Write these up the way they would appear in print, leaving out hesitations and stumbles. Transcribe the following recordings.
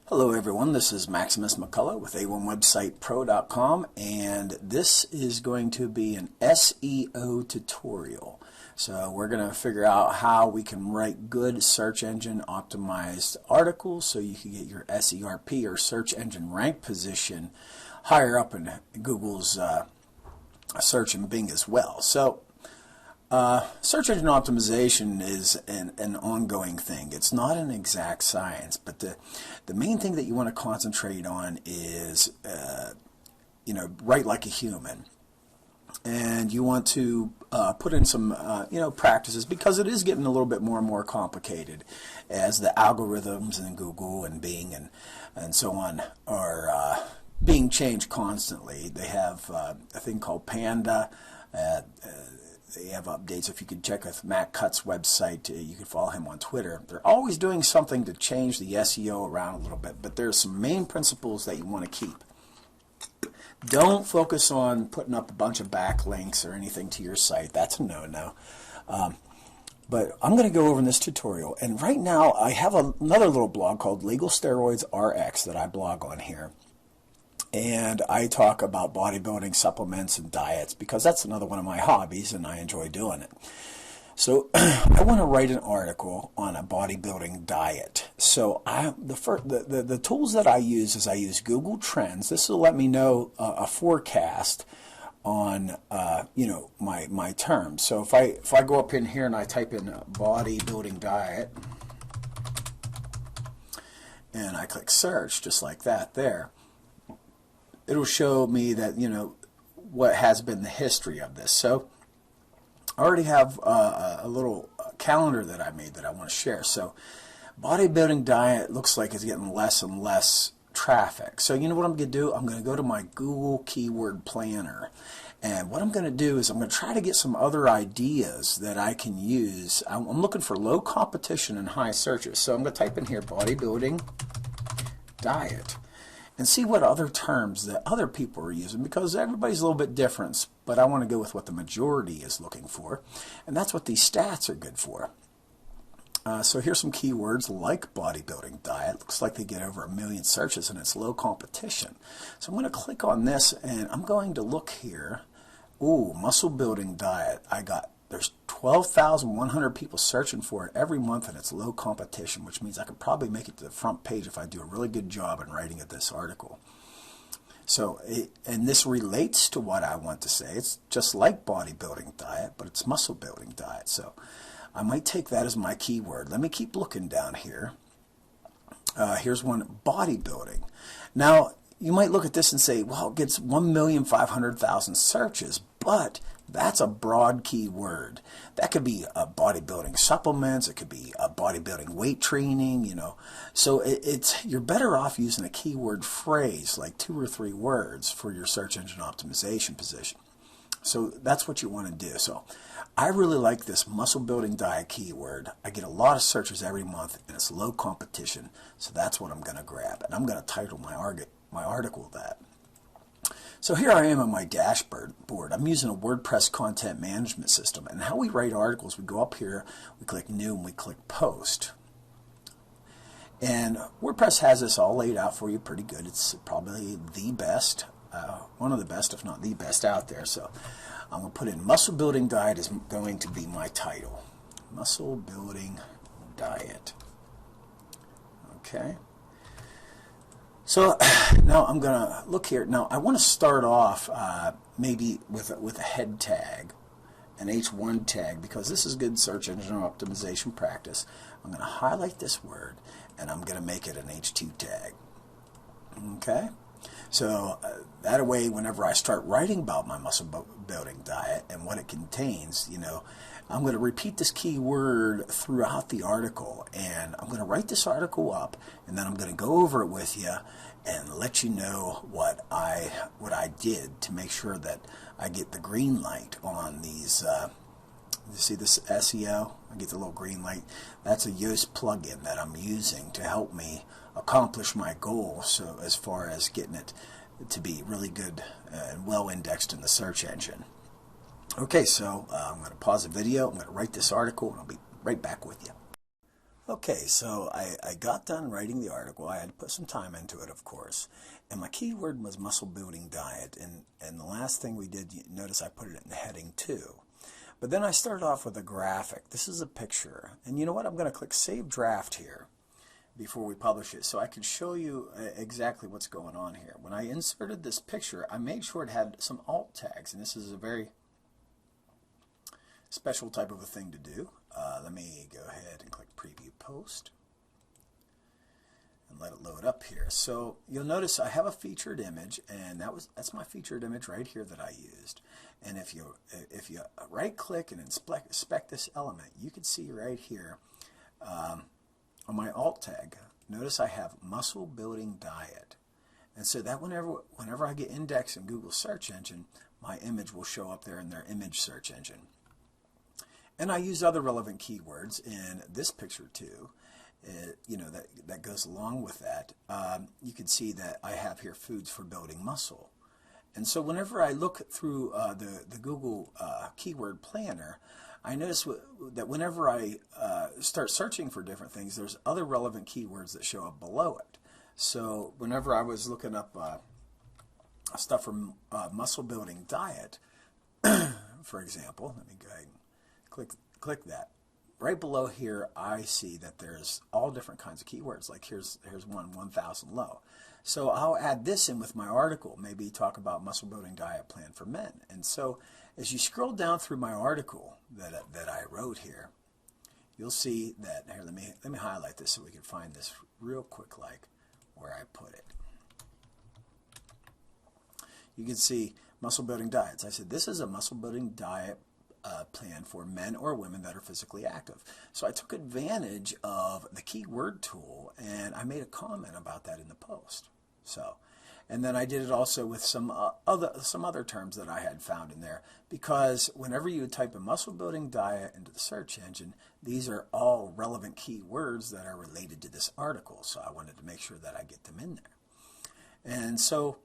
Hello everyone, this is Maximus McCullough with A1WebsitePro.com, and this is going to be an SEO tutorial. So we're going to figure out how we can write good search engine optimized articles so you can get your SERP or search engine rank position higher up in Google's search and Bing as well. So search engine optimization is an ongoing thing. It's not an exact science, but the main thing that you want to concentrate on is, write like a human. And you want to put in some, practices, because it is getting a little bit more and more complicated as the algorithms in Google and Bing and so on are being changed constantly. They have a thing called Panda. They have updates. If you could check with Matt Cutt's website, you can follow him on Twitter. They're always doing something to change the SEO around a little bit, but there's some main principles that you want to keep. Don't focus on putting up a bunch of backlinks or anything to your site. That's a no-no. But I'm going to go over in this tutorial, and right now I have another little blog called Legal Steroids RX that I blog on here. And I talk about bodybuilding supplements and diets because that's another one of my hobbies and I enjoy doing it. So I want to write an article on a bodybuilding diet. So the tools that I use is I use Google Trends. This will let me know a forecast on my terms. So if I go up in here and I type in bodybuilding diet and I click search just like that there, it'll show me that, what has been the history of this. So I already have a little calendar that I made that I want to share. So bodybuilding diet looks like it's getting less and less traffic. So you know what I'm going to do? I'm going to go to my Google Keyword Planner. And what I'm going to do is I'm going to try to get some other ideas that I can use. I'm looking for low competition and high searches. So I'm going to type in here bodybuilding diet and see what other terms that other people are using, because everybody's a little bit different, but I want to go with what the majority is looking for, and that's what these stats are good for. So here's some keywords like bodybuilding diet. Looks like they get over 1 million searches and it's low competition. So I'm going to click on this and I'm going to look here. Ooh, muscle building diet. There's 12,100 people searching for it every month, and it's low competition, which means I could probably make it to the front page if I do a really good job in writing this article. So, and this relates to what I want to say. It's just like bodybuilding diet, but it's muscle building diet. So I might take that as my keyword. Let me keep looking down here. Here's one, bodybuilding. Now, you might look at this and say, well, it gets 1,500,000 searches, but that's a broad keyword. That could be bodybuilding supplements. It could be bodybuilding weight training. So you're better off using a keyword phrase like 2 or 3 words for your search engine optimization position. So that's what you want to do. So I really like this muscle building diet keyword. I get a lot of searches every month, and it's low competition. So that's what I'm going to grab, and I'm going to title my article that. So here I am on my dashboard. I'm using a WordPress content management system, and how we write articles, we go up here, we click New, and we click Post. And WordPress has this all laid out for you pretty good. It's probably the best, one of the best, if not the best out there. So I'm going to put in muscle building diet is going to be my title. Muscle building diet. Okay. So now I'm going to look here. Now I want to start off maybe with a head tag, an H1 tag, because this is good search engine optimization practice. I'm going to highlight this word and I'm going to make it an H2 tag. Okay? So that way, whenever I start writing about my muscle building diet and what it contains, I'm going to repeat this keyword throughout the article, and I'm going to write this article up, and then I'm going to go over it with you and let you know what I did to make sure that I get the green light on these. You see this SEO? I get the little green light. That's a Yoast plugin that I'm using to help me accomplish my goal. So as far as getting it to be really good and well indexed in the search engine. Okay, so I'm going to pause the video. I'm going to write this article, and I'll be right back with you. Okay, so I got done writing the article. I had to put some time into it, of course. And my keyword was muscle building diet. And the last thing we did, you notice I put it in the heading too. But then I started off with a graphic. This is a picture. And you know what? I'm going to click Save Draft here before we publish it so I can show you exactly what's going on here. When I inserted this picture, I made sure it had some alt tags. And this is a very special type of a thing to do. Let me go ahead and click Preview Post and let it load up here. So you'll notice I have a featured image, and that's my featured image right here that I used. And if you right click and inspect this element, you can see right here on my alt tag, notice I have muscle building diet. And so that whenever I get indexed in Google search engine, my image will show up there in their image search engine. And I use other relevant keywords in this picture too. That goes along with that. You can see that I have here foods for building muscle. And so whenever I look through the Google keyword planner, I notice that whenever I start searching for different things, there's other relevant keywords that show up below it. So whenever I was looking up stuff from muscle building diet, for example, let me go ahead and click that. Right below here, I see that there's all different kinds of keywords. Like here's 1,000 low. So I'll add this in with my article. Maybe talk about muscle building diet plan for men. And so as you scroll down through my article that I wrote here, you'll see that here. Let me highlight this so we can find this real quick, like where I put it. You can see muscle building diets. I said this is a muscle building diet plan for men or women that are physically active. So I took advantage of the keyword tool and I made a comment about that in the post. So, and then I did it also with some other terms that I had found in there, because whenever you type in muscle building diet into the search engine, these are all relevant keywords that are related to this article. So I wanted to make sure that I get them in there. And so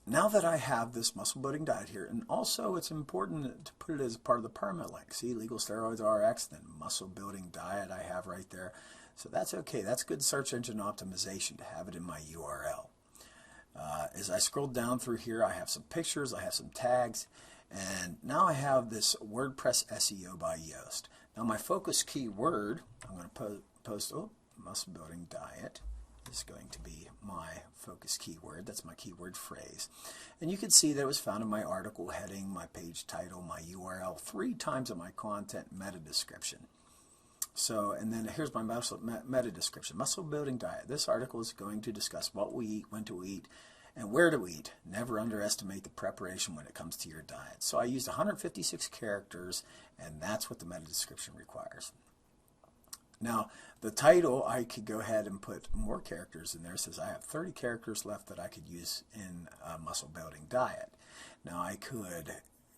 now that I have this muscle building diet here, and also it's important to put it as part of the permalink. See, legal steroids RX, then muscle building diet I have right there. So that's okay. That's good search engine optimization to have it in my URL. As I scroll down through here, I have some pictures, I have some tags, and now I have this WordPress SEO by Yoast. Now my focus keyword, I'm going to post muscle building diet. Is going to be my focus keyword. That's my keyword phrase. And you can see that it was found in my article heading, my page title, my URL, 3 times in my content meta description. So, and then here's my meta description. Muscle building diet. This article is going to discuss what we eat, when to eat, and where to eat. Never underestimate the preparation when it comes to your diet. So I used 156 characters, and that's what the meta description requires. Now, the title, I could go ahead and put more characters in there. It says I have 30 characters left that I could use in a muscle building diet. Now, I could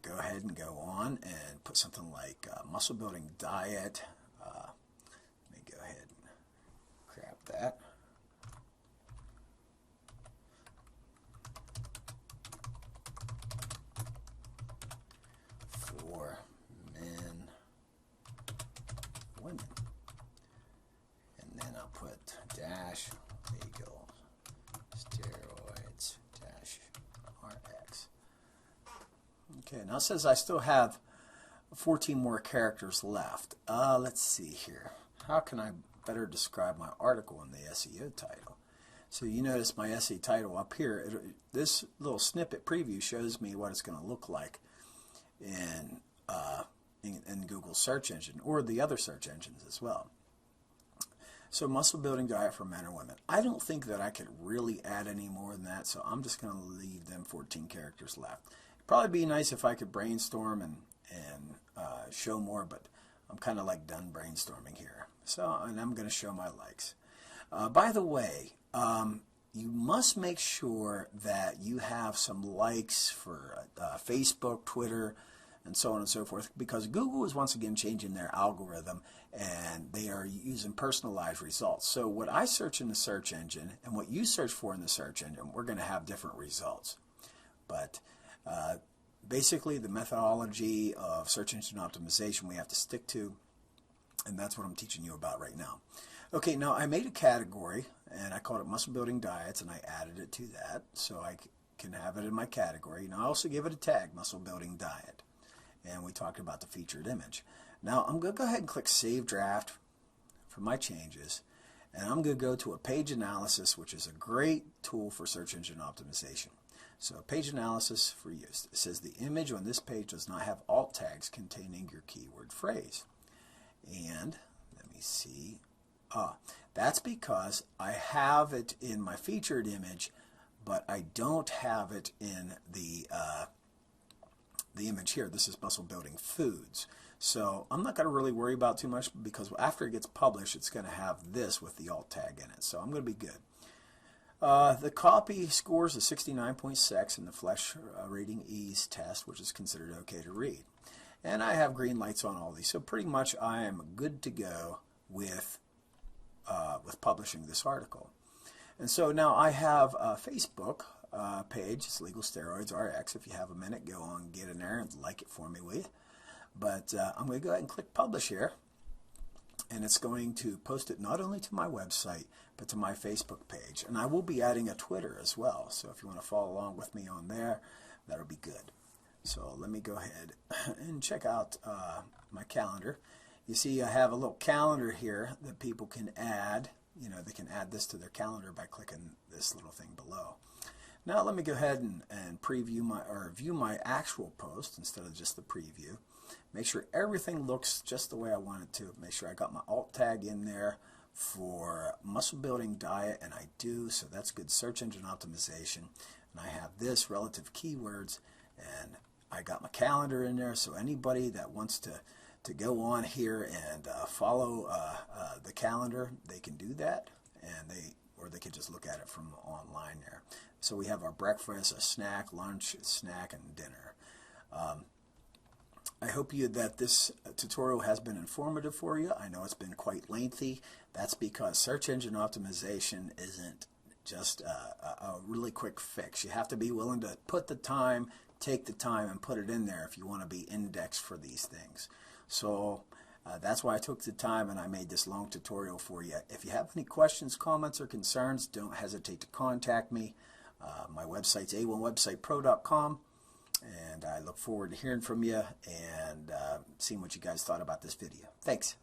go ahead and go on and put something like muscle building diet. Let me go ahead and grab that. For men, women. And I'll put dash legal steroids dash RX. Okay, now it says I still have 14 more characters left. Let's see here. How can I better describe my article in the SEO title? So you notice my SEO title up here. This little snippet preview shows me what it's going to look like in Google search engine or the other search engines as well. So muscle building diet for men or women. I don't think that I could really add any more than that, so I'm just going to leave them 14 characters left. It'd probably be nice if I could brainstorm and show more, but I'm kind of like done brainstorming here. So, and I'm going to show my likes. By the way, you must make sure that you have some likes for Facebook, Twitter, and so on and so forth, because Google is once again changing their algorithm and they are using personalized results. So what I search in the search engine and what you search for in the search engine, we're going to have different results. But basically the methodology of search engine optimization we have to stick to And that's what I'm teaching you about right now. Okay, now I made a category, and I called it Muscle Building Diets, and I added it to that, so I can have it in my category. Now I also give it a tag, Muscle Building Diet. And we talked about the featured image. Now I'm going to go ahead and click Save Draft for my changes. And I'm going to go to a page analysis, which is a great tool for search engine optimization. So page analysis for use. It says the image on this page does not have alt tags containing your keyword phrase. And let me see. That's because I have it in my featured image, but I don't have it in the image here. This is muscle building foods. So I'm not going to really worry about too much, because after it gets published, it's going to have this with the alt tag in it. So I'm going to be good. The copy scores a 69.6 in the Flesh Rating Ease test, which is considered okay to read. And I have green lights on all these. So pretty much I am good to go with publishing this article. And so now I have a Facebook page. It's Legal Steroids RX. If you have a minute, go on, get in there and like it for me, will you? But I'm going to go ahead and click Publish here. And it's going to post it not only to my website, but to my Facebook page. And I will be adding a Twitter as well. So if you want to follow along with me on there, that'll be good. So let me go ahead and check out my calendar. You see I have a little calendar here that people can add. You know, they can add this to their calendar by clicking this little thing below. Now let me go ahead and preview view my actual post instead of just the preview. Make sure everything looks just the way I want it to. Make sure I got my alt tag in there for muscle building diet, and I do, so that's good search engine optimization. And I have this relative keywords, and I got my calendar in there, so anybody that wants to go on here and follow the calendar, they can do that, and or they could just look at it from online there. So we have our breakfast, a snack, lunch, snack, and dinner. I hope that this tutorial has been informative for you. I know it's been quite lengthy. That's because search engine optimization isn't just a really quick fix. You have to be willing to put the time, take the time, and put it in there if you want to be indexed for these things. So that's why I took the time and I made this long tutorial for you. If you have any questions, comments, or concerns, don't hesitate to contact me. My website's a1websitepro.com. And I look forward to hearing from you and seeing what you guys thought about this video. Thanks.